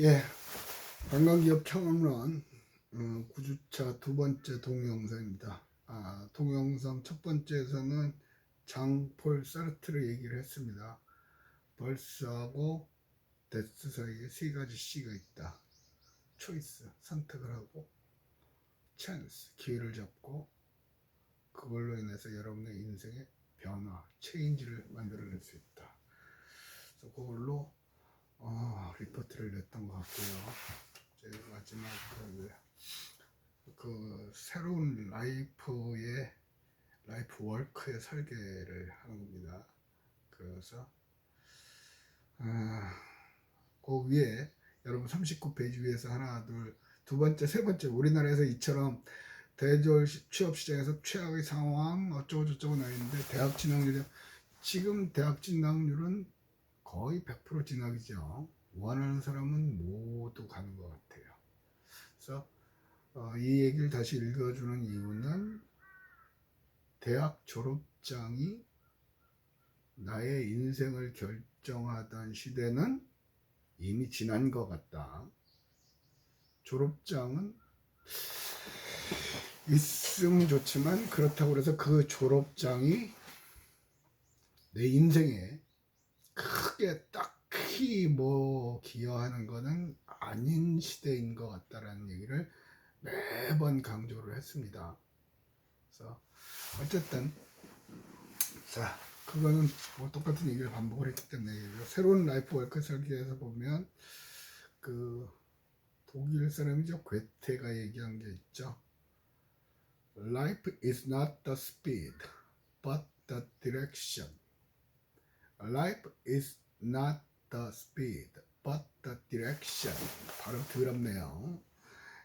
예, 관광기업 창업론 9주차 두 번째 동영상입니다. 동영상 첫 번째에서는 장폴 사르트르 얘기를 했습니다. 벌스하고 데스 사이에 세 가지 C가 있다. 초이스, 선택을 하고, 찬스, 기회를 잡고, 그걸로 인해서 여러분의 인생의 변화, 체인지를 만들어낼 수 있다. 그래서 그걸로 리포트를 냈던 것 같고요. 마지막 그 새로운 라이프 워크의 설계를 하는 겁니다. 그래서 그 위에 여러분 39페이지 위에서 하나 두 번째 세 번째 우리나라에서 이처럼 대졸 취업 시장에서 최악의 상황 어쩌고 저쩌고 나 있는데 대학 진학률이 지금 대학 진학률은 거의 100% 진학이죠. 원하는 사람은 모두 가는 것 같아요. 그래서 이 얘기를 다시 읽어주는 이유는 대학 졸업장이 나의 인생을 결정하던 시대는 이미 지난 것 같다. 졸업장은 있으면 좋지만 그렇다고 해서 그 졸업장이 내 인생에 크게 딱히 기여하는 것은 아닌 시대인 것 같다라는 얘기를 매번 강조를 했습니다. 그래서 어쨌든 자, 그거는 똑같은 얘기를 반복을 했기 때문에 새로운 라이프 워크 설계에서 보면 그 독일 사람이죠. 괴테가 얘기한 게 있죠. Life is not the speed, but the direction. Life is not the speed, but the direction. 발음 더럽네요.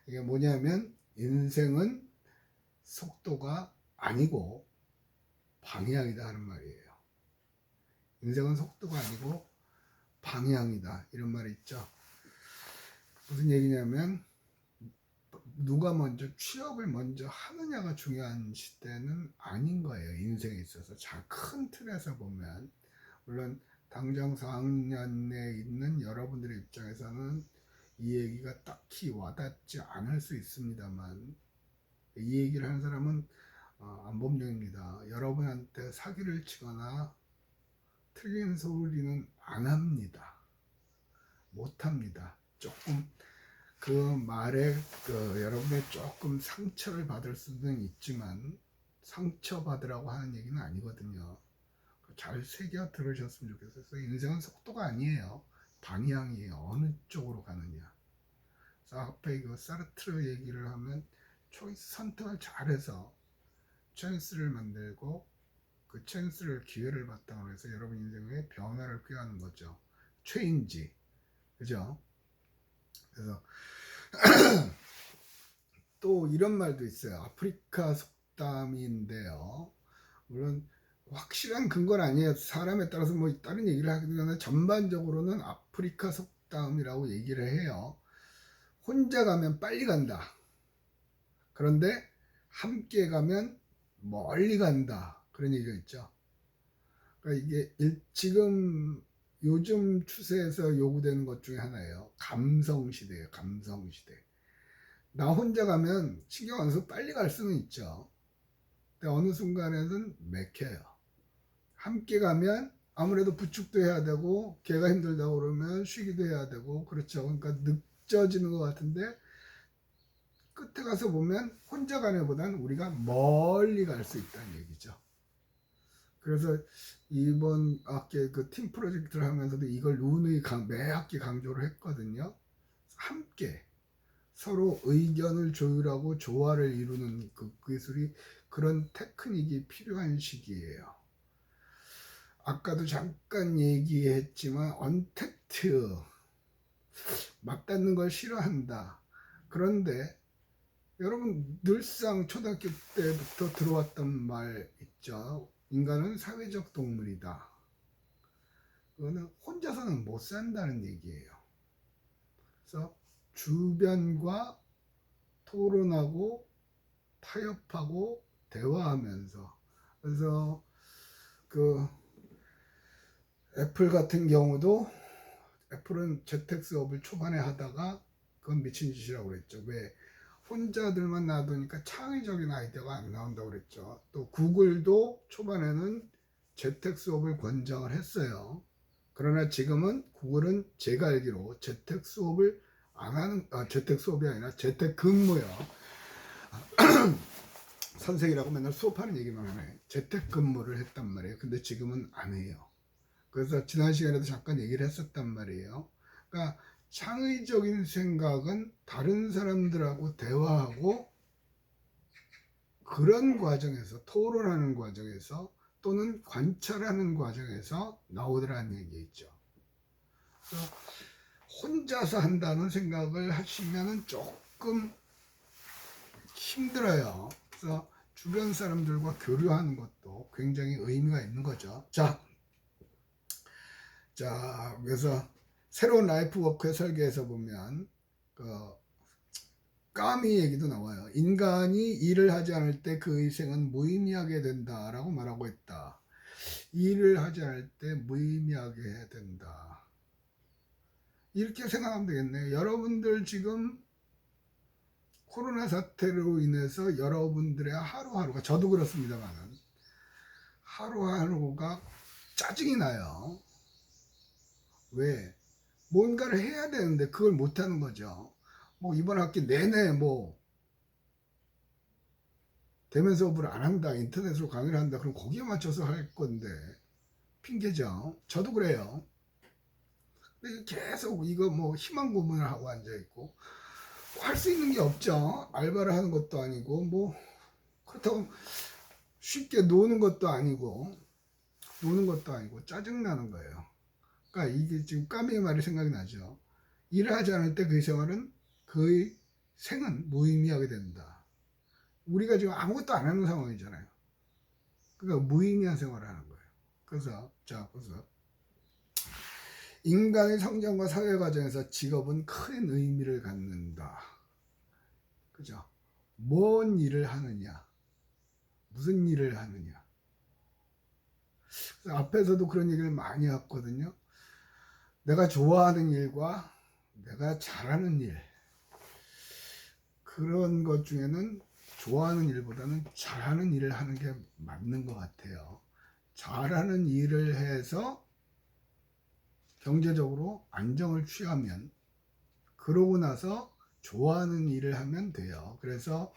이게 뭐냐면 인생은 속도가 아니고 방향이다 하는 말이에요. 인생은 속도가 아니고 방향이다 이런 말이 있죠. 무슨 얘기냐면 누가 먼저 취업을 먼저 하느냐가 중요한 시대는 아닌 거예요. 인생에 있어서 큰 틀에서 보면 물론 당장 4학년에 있는 여러분들의 입장에서는 이 얘기가 딱히 와닿지 않을 수 있습니다만 이 얘기를 하는 사람은 안범용입니다. 여러분한테 사기를 치거나 틀린 소리는 안 합니다. 못 합니다. 조금 그 말에 여러분의 조금 상처를 받을 수는 있지만 상처받으라고 하는 얘기는 아니거든요. 잘 새겨 들으셨으면 좋겠어요. 인생은 속도가 아니에요. 방향이에요. 어느 쪽으로 가느냐. 그래서 앞에 그 사르트르 얘기를 하면 초이스 선택을 잘해서 찬스를 만들고 그 찬스를 기회를 바탕으로 해서 여러분 인생의 변화를 꾀하는 거죠. 체인지. 그죠? 그래서 또 이런 말도 있어요. 아프리카 속담인데요. 물론 확실한 근거는 아니에요. 사람에 따라서 다른 얘기를 하기도 전에 전반적으로는 아프리카 속담이라고 얘기를 해요. 혼자 가면 빨리 간다. 그런데 함께 가면 멀리 간다. 그런 얘기가 있죠. 그러니까 이게 지금 요즘 추세에서 요구되는 것 중에 하나예요. 감성시대예요. 감성시대. 나 혼자 가면 신경 안 써서 빨리 갈 수는 있죠. 근데 어느 순간에는 맥혀요. 함께 가면 아무래도 부축도 해야 되고 걔가 힘들다고 그러면 쉬기도 해야 되고 그렇죠. 그러니까 늦어지는 것 같은데 끝에 가서 보면 혼자 가는 것보다는 우리가 멀리 갈 수 있다는 얘기죠. 그래서 이번 학기 그 팀 프로젝트를 하면서도 이걸 누누이 매 학기 강조를 했거든요. 함께 서로 의견을 조율하고 조화를 이루는 그 기술이 그런 테크닉이 필요한 시기예요. 아까도 잠깐 얘기했지만 언택트 맞닿는 걸 싫어한다. 그런데 여러분 늘상 초등학교 때부터 들어왔던 말 있죠. 인간은 사회적 동물이다. 그거는 혼자서는 못 산다는 얘기예요. 그래서 주변과 토론하고 타협하고 대화하면서 그래서 그 애플 같은 경우도 애플은 재택수업을 초반에 하다가 그건 미친 짓이라고 그랬죠. 왜? 혼자들만 놔두니까 창의적인 아이디어가 안 나온다고 그랬죠. 또 구글도 초반에는 재택수업을 권장을 했어요. 그러나 지금은 구글은 제가 알기로 재택수업을 안 하는, 재택수업이 아니라 재택근무요. 선생이라고 맨날 수업하는 얘기만 하네. 재택근무를 했단 말이에요. 근데 지금은 안 해요. 그래서 지난 시간에도 잠깐 얘기를 했었단 말이에요. 그러니까 창의적인 생각은 다른 사람들하고 대화하고 그런 과정에서 토론하는 과정에서 또는 관찰하는 과정에서 나오더라는 얘기있죠. 그래서 혼자서 한다는 생각을 하시면 조금 힘들어요. 그래서 주변 사람들과 교류하는 것도 굉장히 의미가 있는 거죠. 자, 그래서 새로운 라이프워크의 설계에서 보면 까미 얘기도 나와요. 인간이 일을 하지 않을 때 그 의생은 무의미하게 된다라고 말하고 있다. 일을 하지 않을 때 무의미하게 된다. 이렇게 생각하면 되겠네요. 여러분들 지금 코로나 사태로 인해서 여러분들의 하루하루가, 저도 그렇습니다만 하루하루가 짜증이 나요. 왜? 뭔가를 해야 되는데 그걸 못하는 거죠. 뭐 이번 학기 내내 뭐 대면 수업을 안 한다, 인터넷으로 강의를 한다, 그럼 거기에 맞춰서 할 건데 핑계죠. 저도 그래요. 근데 계속 이거 뭐 희망 고문을 하고 앉아 있고 할 수 있는 게 없죠. 알바를 하는 것도 아니고 뭐 그렇다고 쉽게 노는 것도 아니고 짜증 나는 거예요. 그러니까 이게 지금 까미의 말이 생각이 나죠. 일을 하지 않을 때 그 생활은 그의 생은 무의미하게 된다. 우리가 지금 아무것도 안 하는 상황이잖아요. 그러니까 무의미한 생활을 하는 거예요. 그래서 인간의 성장과 사회 과정에서 직업은 큰 의미를 갖는다. 그죠? 뭔 일을 하느냐, 무슨 일을 하느냐. 그래서 앞에서도 그런 얘기를 많이 했거든요. 내가 좋아하는 일과 내가 잘하는 일, 그런 것 중에는 좋아하는 일보다는 잘하는 일을 하는 게 맞는 것 같아요. 잘하는 일을 해서 경제적으로 안정을 취하면 그러고 나서 좋아하는 일을 하면 돼요. 그래서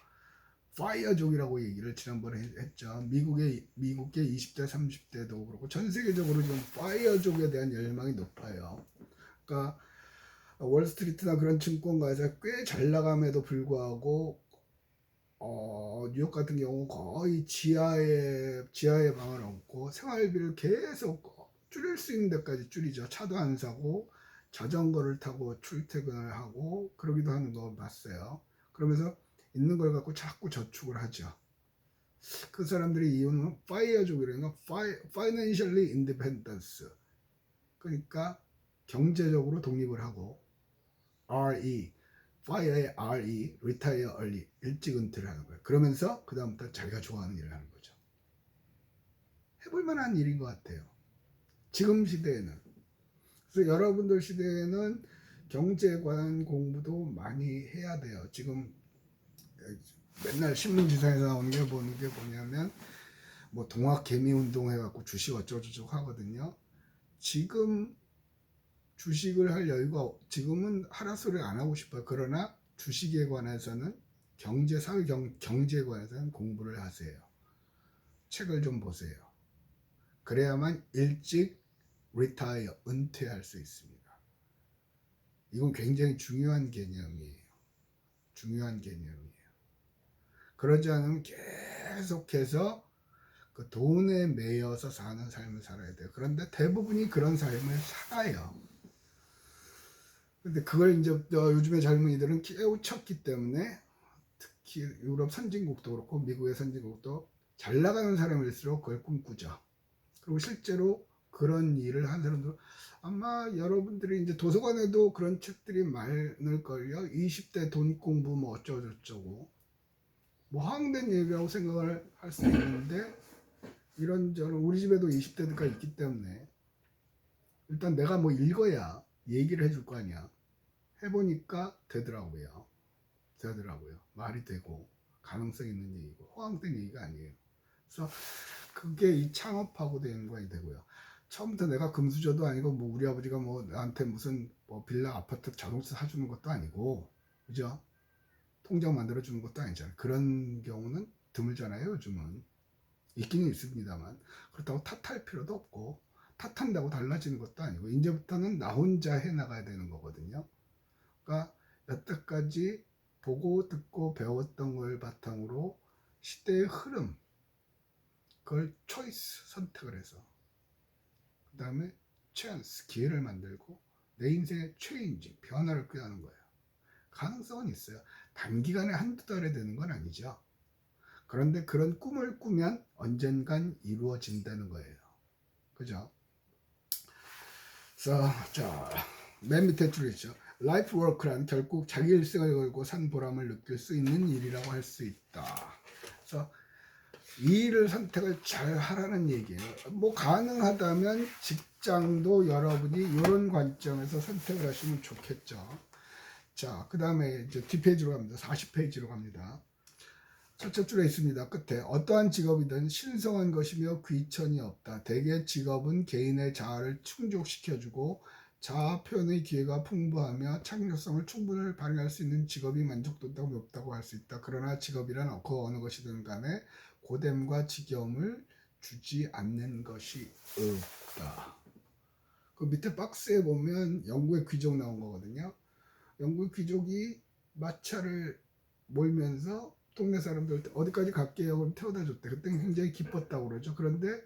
파이어족이라고 얘기를 지난번에 했죠. 미국계 20대 30대도 그렇고 전 세계적으로 지금 파이어족에 대한 열망이 높아요. 그러니까 월스트리트나 그런 증권가에서 꽤 잘 나감에도 불구하고 뉴욕 같은 경우 거의 지하에 방을 얹고 생활비를 계속 줄일 수 있는 데까지 줄이죠. 차도 안 사고 자전거를 타고 출퇴근을 하고 그러기도 하는 거 봤어요. 그러면서 있는 걸 갖고 자꾸 저축을 하죠. 그 사람들의 이유는 파이어족이라는 Financially Independence, 그러니까 경제적으로 독립을 하고 RE, Retire Early, 일찍 은퇴를 하는 거예요. 그러면서 그 다음부터 자기가 좋아하는 일을 하는 거죠. 해볼 만한 일인 것 같아요. 지금 시대에는. 그래서 여러분들 시대에는 경제에 관한 공부도 많이 해야 돼요. 지금 맨날 신문지상에서 나오는 게 뭐냐면 뭐 동학개미 운동 해갖고 주식 어쩌고저쩌고 하거든요. 지금 주식을 할 여유가, 지금은 하라 소리 안 하고 싶어요. 그러나 주식에 관해서는 경제에 관해서는 공부를 하세요. 책을 좀 보세요. 그래야만 일찍 리타이어, 은퇴할 수 있습니다. 이건 굉장히 중요한 개념이에요. 그러지 않으면 계속해서 그 돈에 매여서 사는 삶을 살아야 돼요. 그런데 대부분이 그런 삶을 살아요. 근데 그걸 이제 요즘의 젊은이들은 깨우쳤기 때문에, 특히 유럽 선진국도 그렇고 미국의 선진국도 잘 나가는 사람일수록 그걸 꿈꾸죠. 그리고 실제로 그런 일을 한 사람들, 아마 여러분들이 이제 도서관에도 그런 책들이 많을걸요. 20대 돈 공부 뭐 어쩌고저쩌고, 뭐 허황된 얘기라고 생각을 할 수 있는데, 이런저런 우리 집에도 20대가 있기 때문에 일단 내가 뭐 읽어야 얘기를 해줄 거 아니야. 해보니까 되더라고요. 말이 되고 가능성 있는 얘기고 호황된 얘기가 아니에요. 그래서 그게 이 창업하고도 연관이 되고요. 처음부터 내가 금수저도 아니고 뭐 우리 아버지가 뭐 나한테 무슨 뭐 빌라 아파트 자동차 사주는 것도 아니고, 그죠? 통장 만들어 주는 것도 아니잖아요. 그런 경우는 드물잖아요. 요즘은 있기는 있습니다만, 그렇다고 탓할 필요도 없고 탓한다고 달라지는 것도 아니고, 이제부터는 나 혼자 해 나가야 되는 거거든요. 그러니까 여태까지 보고 듣고 배웠던 걸 바탕으로 시대의 흐름, 그걸 초이스, 선택을 해서 그 다음에 찬스, 기회를 만들고 내 인생의 체인지, 변화를 꾀하는 거예요. 가능성은 있어요. 단기간에 한두 달에 되는 건 아니죠. 그런데 그런 꿈을 꾸면 언젠간 이루어진다는 거예요. 그죠? 자, 맨 밑에 줄 있죠. 라이프 워크란 결국 자기 일생을 걸고 산 보람을 느낄 수 있는 일이라고 할 수 있다. 그래서 이 일을 선택을 잘 하라는 얘기예요. 뭐 가능하다면 직장도 여러분이 이런 관점에서 선택을 하시면 좋겠죠. 자, 그 다음에 이제 뒷페이지로 갑니다. 40페이지로 갑니다. 첫째 줄에 있습니다. 끝에 어떠한 직업이든 신성한 것이며 귀천이 없다. 대개 직업은 개인의 자아를 충족시켜주고 자아 표현의 기회가 풍부하며 창조성을 충분히 발휘할 수 있는 직업이 만족도가 높다고 할 수 있다. 그러나 직업이란 그 어느 것이든 간에 고됨과 지겨움을 주지 않는 것이 없다. 그 밑에 박스에 보면 영국의 귀족 나온 거거든요. 영국 귀족이 마차를 몰면서 동네 사람들 어디까지 갈게요? 그럼 태워다 줬대. 그때 굉장히 기뻤다고 그러죠. 그런데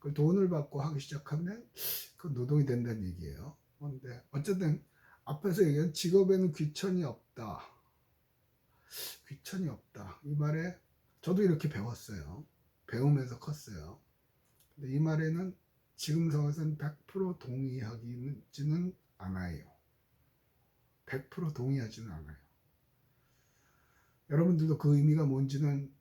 그 돈을 받고 하기 시작하면 그 노동이 된다는 얘기예요. 그런데 어쨌든 앞에서 얘기한 직업에는 귀천이 없다. 귀천이 없다. 이 말에 저도 이렇게 배웠어요. 배우면서 컸어요. 근데 이 말에는 지금 상황에서는 100% 동의하지는 않아요. 100% 동의하지는 않아요. 여러분들도 그 의미가 뭔지는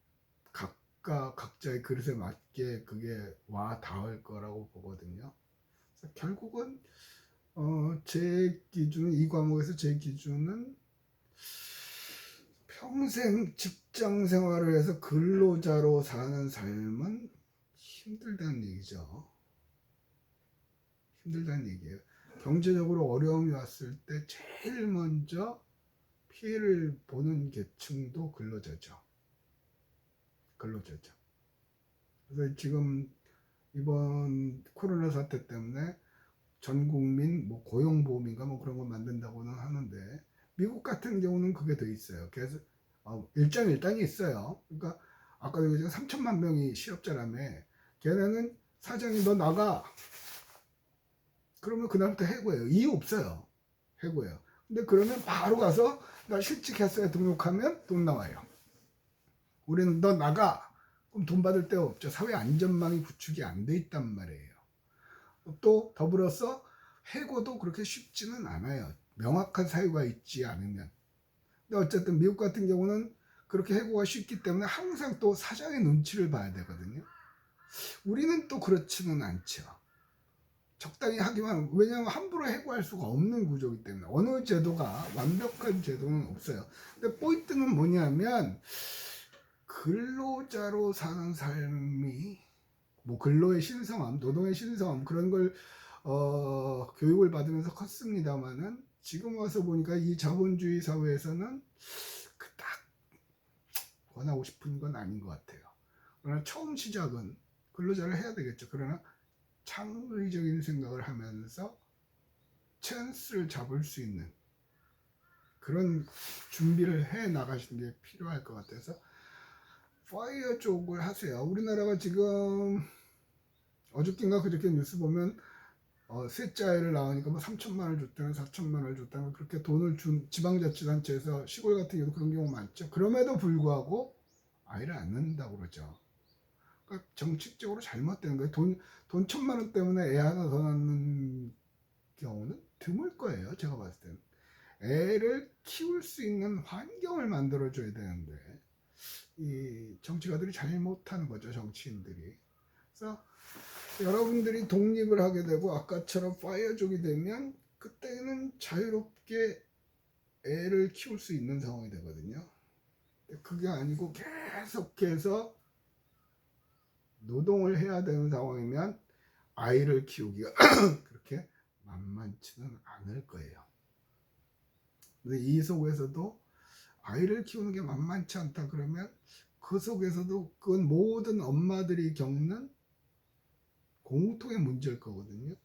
각자의 그릇에 맞게 그게 와 닿을 거라고 보거든요. 그래서 결국은 제 기준, 이 과목에서 제 기준은 평생 직장 생활을 해서 근로자로 사는 삶은 힘들다는 얘기죠. 힘들다는 얘기예요. 경제적으로 어려움이 왔을 때 제일 먼저 피해를 보는 계층도 근로자죠. 그래서 지금 이번 코로나 사태 때문에 전 국민 뭐 고용보험인가 뭐 그런 거 만든다고는 하는데, 미국 같은 경우는 그게 돼 있어요. 그래서 일장일단이 있어요. 그러니까 아까도 얘기했지만 3천만 명이 실업자라며. 걔네는 사장이 너 나가. 그러면 그날부터 해고예요. 이유 없어요. 해고예요. 근데 그러면 바로 가서 나 실직했어요 등록하면 돈 나와요. 우리는 너 나가. 그럼 돈 받을 데가 없죠. 사회 안전망이 구축이 안 돼 있단 말이에요. 또 더불어서 해고도 그렇게 쉽지는 않아요. 명확한 사유가 있지 않으면. 근데 어쨌든 미국 같은 경우는 그렇게 해고가 쉽기 때문에 항상 또 사장의 눈치를 봐야 되거든요. 우리는 또 그렇지는 않죠. 적당히 하기만, 왜냐하면 함부로 해고할 수가 없는 구조이기 때문에 어느 제도가 완벽한 제도는 없어요. 근데 포인트는 뭐냐면 근로자로 사는 삶이 뭐 근로의 신성함, 노동의 신성함 그런 걸 교육을 받으면서 컸습니다만은 지금 와서 보니까 이 자본주의 사회에서는 그닥 권하고 싶은 건 아닌 것 같아요. 그러나 처음 시작은 근로자를 해야 되겠죠. 그러나 창의적인 생각을 하면서 찬스를 잡을 수 있는 그런 준비를 해 나가시는 게 필요할 것 같아서 파이어 쪽을 하세요. 우리나라가 지금 어저께인가 그저께 뉴스 보면 셋째 아이를 낳으니까 뭐 3천만 원을 줬다는 4천만 원을 줬다는 그렇게 돈을 준 지방자치단체에서 시골 같은 경우도 그런 경우 많죠. 그럼에도 불구하고 아이를 안 낳는다고 그러죠. 그러니까 정책적으로 잘못된 거예요. 돈 1,000만 원 때문에 애 하나 더 낳는 경우는 드물 거예요. 제가 봤을 때는. 애를 키울 수 있는 환경을 만들어줘야 되는데 이 정치가들이 잘못하는 거죠. 정치인들이. 그래서 여러분들이 독립을 하게 되고 아까처럼 파이어족이 되면 그때는 자유롭게 애를 키울 수 있는 상황이 되거든요. 그게 아니고 계속해서 노동을 해야 되는 상황이면 아이를 키우기가 그렇게 만만치는 않을 거예요. 근데 이 속에서도 아이를 키우는 게 만만치 않다 그러면 그 속에서도 그건 모든 엄마들이 겪는 공통의 문제일 거거든요.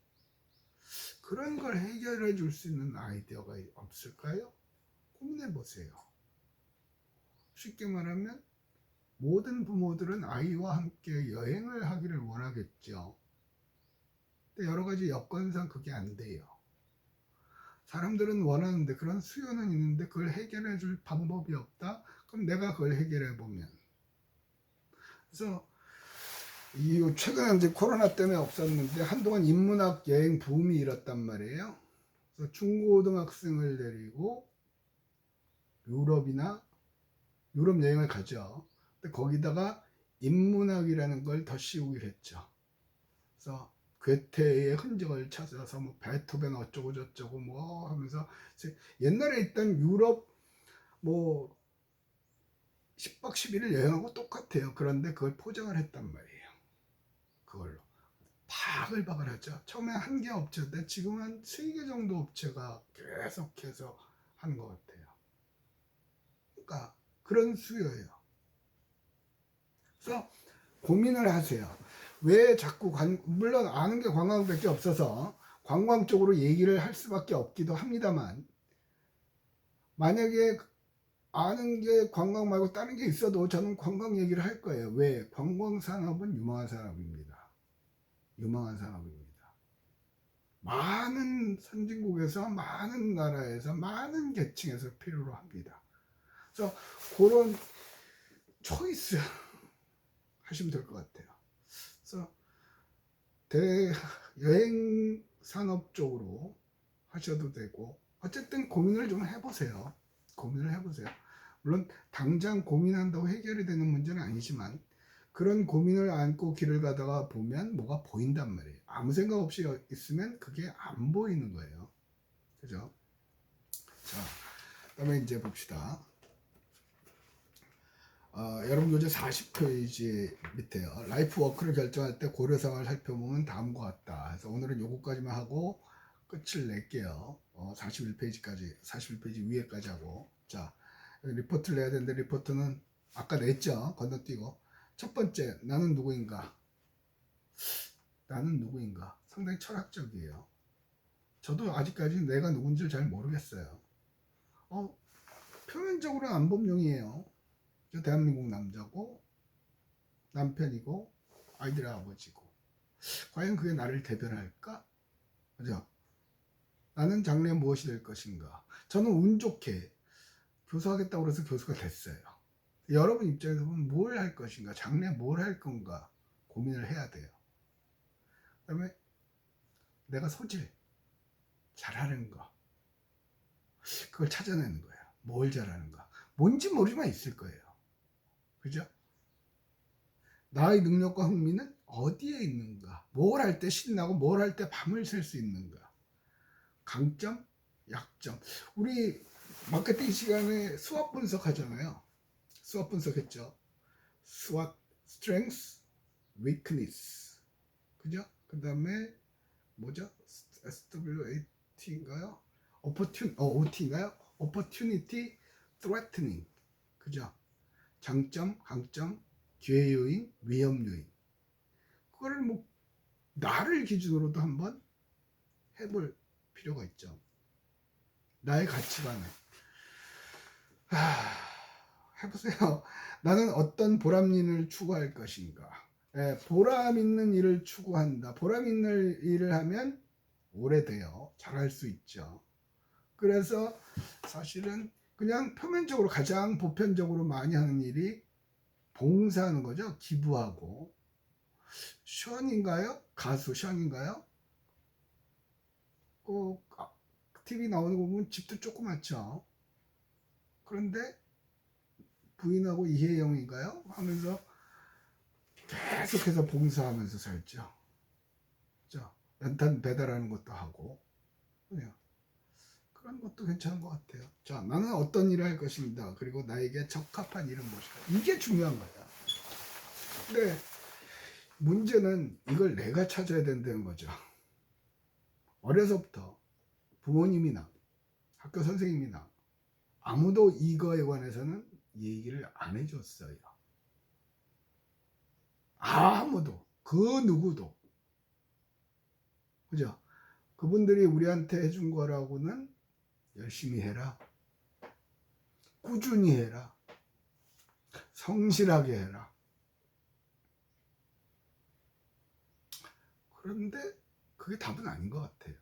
그런 걸 해결해 줄 수 있는 아이디어가 없을까요? 고민해 보세요. 쉽게 말하면 모든 부모들은 아이와 함께 여행을 하기를 원하겠죠. 근데 여러 가지 여건상 그게 안 돼요. 사람들은 원하는데 그런 수요는 있는데 그걸 해결해 줄 방법이 없다? 그럼 내가 그걸 해결해 보면. 그래서 이 최근에 이제 코로나 때문에 없었는데 한동안 인문학 여행 붐이 일었단 말이에요. 그래서 중고등학생을 데리고 유럽 여행을 가죠. 근데 거기다가 인문학이라는 걸 더 씌우기로 했죠. 그래서 괴테의 흔적을 찾아서 뭐 베토벤 어쩌고 저쩌고 뭐 하면서 옛날에 있던 유럽 뭐 10박 11일 여행하고 똑같아요. 그런데 그걸 포장을 했단 말이에요. 그걸로 바글바글 하죠. 처음에 한 개 업체인데 지금은 3개 정도 업체가 계속해서 하는 것 같아요. 그러니까 그런 수요예요. 그래서 고민을 하세요. 왜 자꾸 물론 아는 게 관광밖에 없어서 관광 쪽으로 얘기를 할 수밖에 없기도 합니다만, 만약에 아는 게 관광 말고 다른 게 있어도 저는 관광 얘기를 할 거예요. 왜? 관광 산업은 유망한 산업입니다. 유망한 산업입니다. 많은 선진국에서, 많은 나라에서, 많은 계층에서 필요로 합니다. 그래서 그런 초이스 하시면 될 것 같아요. 그래서 여행 산업 쪽으로 하셔도 되고, 어쨌든 고민을 좀 해보세요. 고민을 해보세요. 물론 당장 고민한다고 해결이 되는 문제는 아니지만 그런 고민을 안고 길을 가다가 보면 뭐가 보인단 말이에요. 아무 생각 없이 있으면 그게 안 보이는 거예요. 그죠? 자, 그다음에 이제 봅시다. 여러분 요새 40페이지 밑에요. 라이프 워크를 결정할 때 고려사항을 살펴보면 다음과 같다. 그래서 오늘은 요거까지만 하고 끝을 낼게요. 41페이지까지, 41페이지 위에까지 하고. 자, 리포트를 내야 되는데 리포트는 아까 냈죠. 건너뛰고. 첫 번째, 나는 누구인가? 나는 누구인가? 상당히 철학적이에요. 저도 아직까지 내가 누군지를 잘 모르겠어요. 표면적으로는 안범용이에요. 저 대한민국 남자고 남편이고 아이들의 아버지고, 과연 그게 나를 대변할까? 그죠? 나는 장래에 무엇이 될 것인가? 저는 운 좋게 교수하겠다고 해서 교수가 됐어요. 여러분 입장에서 보면 뭘 할 것인가? 장래에 뭘 할 건가? 고민을 해야 돼요. 그 다음에 내가 소질, 잘하는 거, 그걸 찾아내는 거예요. 뭘 잘하는가? 뭔지 모르지만 있을 거예요. 그죠? 나의 능력과 흥미는 어디에 있는가? 뭘 할 때 신나고 뭘 할 때 밤을 샐 수 있는가? 강점, 약점. 우리 마케팅 시간에 수업 분석하잖아요. 수업 분석했죠. SWOT, Strengths, Weakness. 그죠? 그 다음에 뭐죠? SWAT인가요? OT인가요? Opportunity, Threatening. 그죠? 장점, 강점, 기회 요인, 위험 요인. 그거를 뭐 나를 기준으로도 한번 해볼 필요가 있죠. 나의 가치관을 해보세요. 나는 어떤 보람 있는 일을 추구할 것인가? 보람 있는 일을 추구한다. 보람 있는 일을 하면 오래돼요. 잘할 수 있죠. 그래서 사실은 그냥 표면적으로 가장 보편적으로 많이 하는 일이 봉사하는 거죠. 기부하고. 션인가요? 가수 션인가요? TV 나오는 거 보면 집도 조그맣죠. 그런데 부인하고 이혜영인가요? 하면서 계속해서 봉사하면서 살죠. 연탄 배달하는 것도 하고. 그런 것도 괜찮은 것 같아요. 자, 나는 어떤 일을 할 것입니다. 그리고 나에게 적합한 일은 무엇일까? 이게 중요한 거야. 근데 문제는 이걸 내가 찾아야 된다는 거죠. 어려서부터 부모님이나 학교 선생님이나 아무도 이거에 관해서는 얘기를 안 해줬어요. 아무도, 그 누구도. 그죠? 그분들이 우리한테 해준 거라고는 열심히 해라, 꾸준히 해라, 성실하게 해라. 그런데 그게 답은 아닌 것 같아요.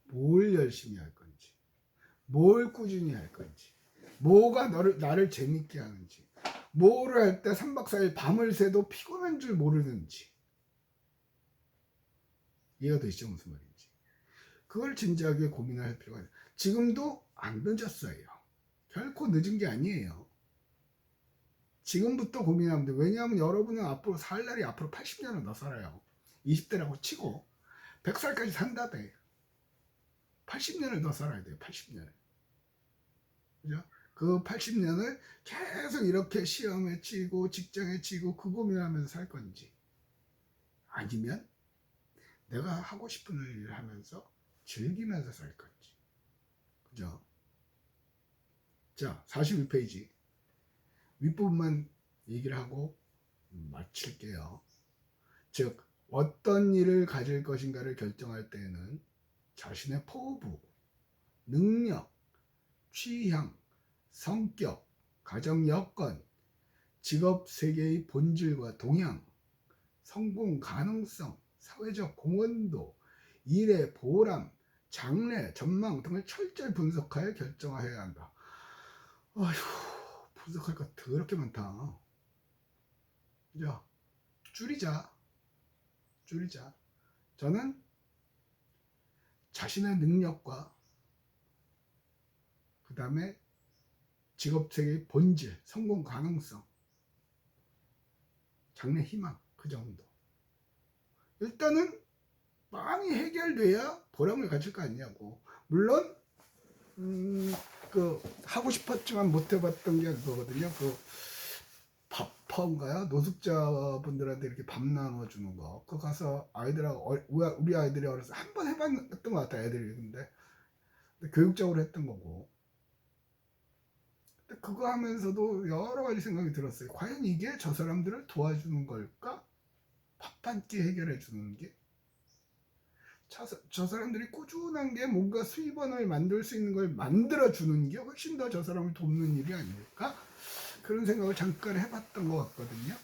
뭘 열심히 할 건지, 뭘 꾸준히 할 건지, 뭐가 나를 재밌게 하는지, 뭐를 할 때 3박 4일 밤을 새도 피곤한 줄 모르는지. 이해가 되시죠? 무슨 말인지. 그걸 진지하게 고민을 할 필요가 있어요. 지금도 안 늦었어요. 결코 늦은 게 아니에요. 지금부터 고민하면 돼요. 왜냐하면 여러분은 앞으로 살 날이 앞으로 80년을 더 살아요. 20대라고 치고 100살까지 산다대. 80년을 더 살아야 돼요. 80년을. 그죠? 그 80년을 계속 이렇게 시험에 치고 직장에 치고 그 고민하면서 살 건지, 아니면 내가 하고 싶은 일을 하면서 즐기면서 살 건지. 그죠? 자, 41페이지 윗부분만 얘기를 하고 마칠게요. 즉, 어떤 일을 가질 것인가를 결정할 때에는 자신의 포부, 능력, 취향, 성격, 가정 여건, 직업 세계의 본질과 동향, 성공 가능성, 사회적 공헌도, 일의 보람, 장래, 전망 등을 철저히 분석하여 결정해야 한다. 아휴, 분석할 거 더럽게 많다. 그죠? 줄이자. 저는 자신의 능력과 그 다음에 직업세계의 본질, 성공 가능성, 장래 희망, 그 정도. 일단은 많이 해결돼야 보람을 가질 거 아니냐고. 물론 그 하고 싶었지만 못 해봤던 게 그거거든요. 그 밥퍼인가요? 노숙자분들한테 이렇게 밥 나눠주는 거. 그거 가서 아이들하고 우리 아이들이 어려서 한 번 해봤던 것 같아. 애들이. 근데 교육적으로 했던 거고. 근데 그거 하면서도 여러 가지 생각이 들었어요. 과연 이게 저 사람들을 도와주는 걸까? 밥 한 끼 해결해 주는 게? 저 사람들이 꾸준한 게 뭔가 수입원을 만들 수 있는 걸 만들어 주는 게 훨씬 더 저 사람을 돕는 일이 아닐까? 그런 생각을 잠깐 해봤던 것 같거든요.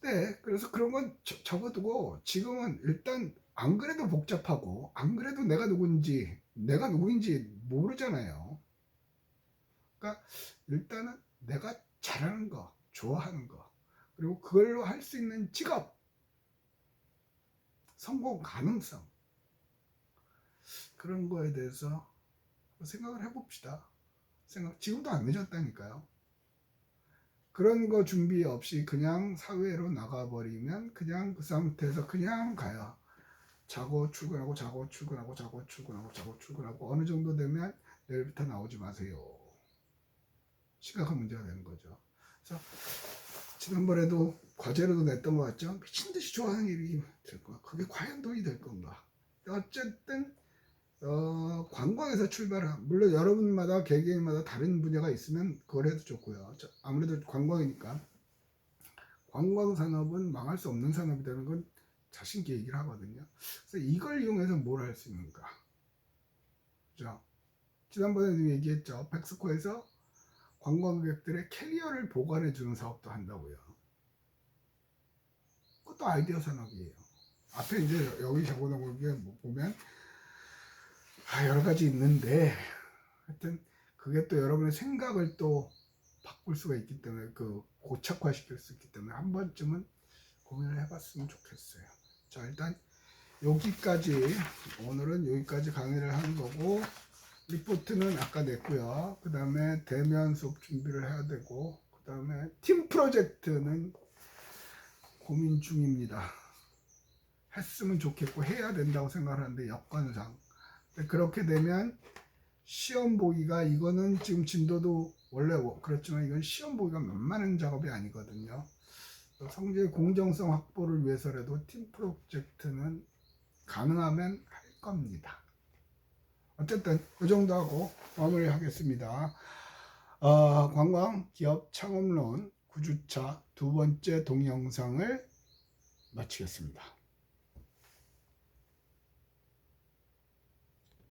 네, 그래서 그런 건 접어두고 지금은 일단 안 그래도 복잡하고 안 그래도 내가 누구인지 모르잖아요. 그러니까 일단은 내가 잘하는 거, 좋아하는 거, 그리고 그걸로 할 수 있는 직업, 성공 가능성, 그런 거에 대해서 생각을 해봅시다. 지금도 안 늦었다니까요. 그런 거 준비 없이 그냥 사회로 나가버리면 그냥 그 상태에서 그냥 가요. 자고 출근하고 자고 출근하고 자고 출근하고 자고 출근하고 어느 정도 되면 내일부터 나오지 마세요. 심각한 문제가 되는 거죠. 그래서 지난번에도 과제로도 냈던 것 같죠? 미친 듯이 좋아하는 일이 될 거야. 그게 과연 돈이 될 건가? 어쨌든 관광에서 출발한, 물론 여러분마다 개개인마다 다른 분야가 있으면 그걸 해도 좋고요. 아무래도 관광이니까 관광 산업은 망할 수 없는 산업이라는 건 자신 있게 얘기를 하거든요. 그래서 이걸 이용해서 뭘 할 수 있는가? 자, 지난번에도 얘기했죠. 백스코에서 관광객들의 캐리어를 보관해 주는 사업도 한다고요. 그것도 아이디어 산업이에요. 앞에 이제 여기 적어놓은 게 보면 여러 가지 있는데, 하여튼 그게 또 여러분의 생각을 또 바꿀 수가 있기 때문에, 그 고착화시킬 수 있기 때문에 한 번쯤은 고민을 해봤으면 좋겠어요. 자, 일단 여기까지, 오늘은 여기까지 강의를 하는 거고, 리포트는 아까 냈고요. 그 다음에 대면 수업 준비를 해야 되고, 그 다음에 팀 프로젝트는 고민 중입니다. 했으면 좋겠고 해야 된다고 생각하는데 여건상 그렇게 되면 시험 보기가, 이거는 지금 진도도 원래 그렇지만 이건 시험 보기가 만만한 작업이 아니거든요. 성적의 공정성 확보를 위해서라도 팀 프로젝트는 가능하면 할 겁니다. 어쨌든 이 정도 하고 마무리하겠습니다. 관광 기업 창업론 9주차 두 번째 동영상을 마치겠습니다.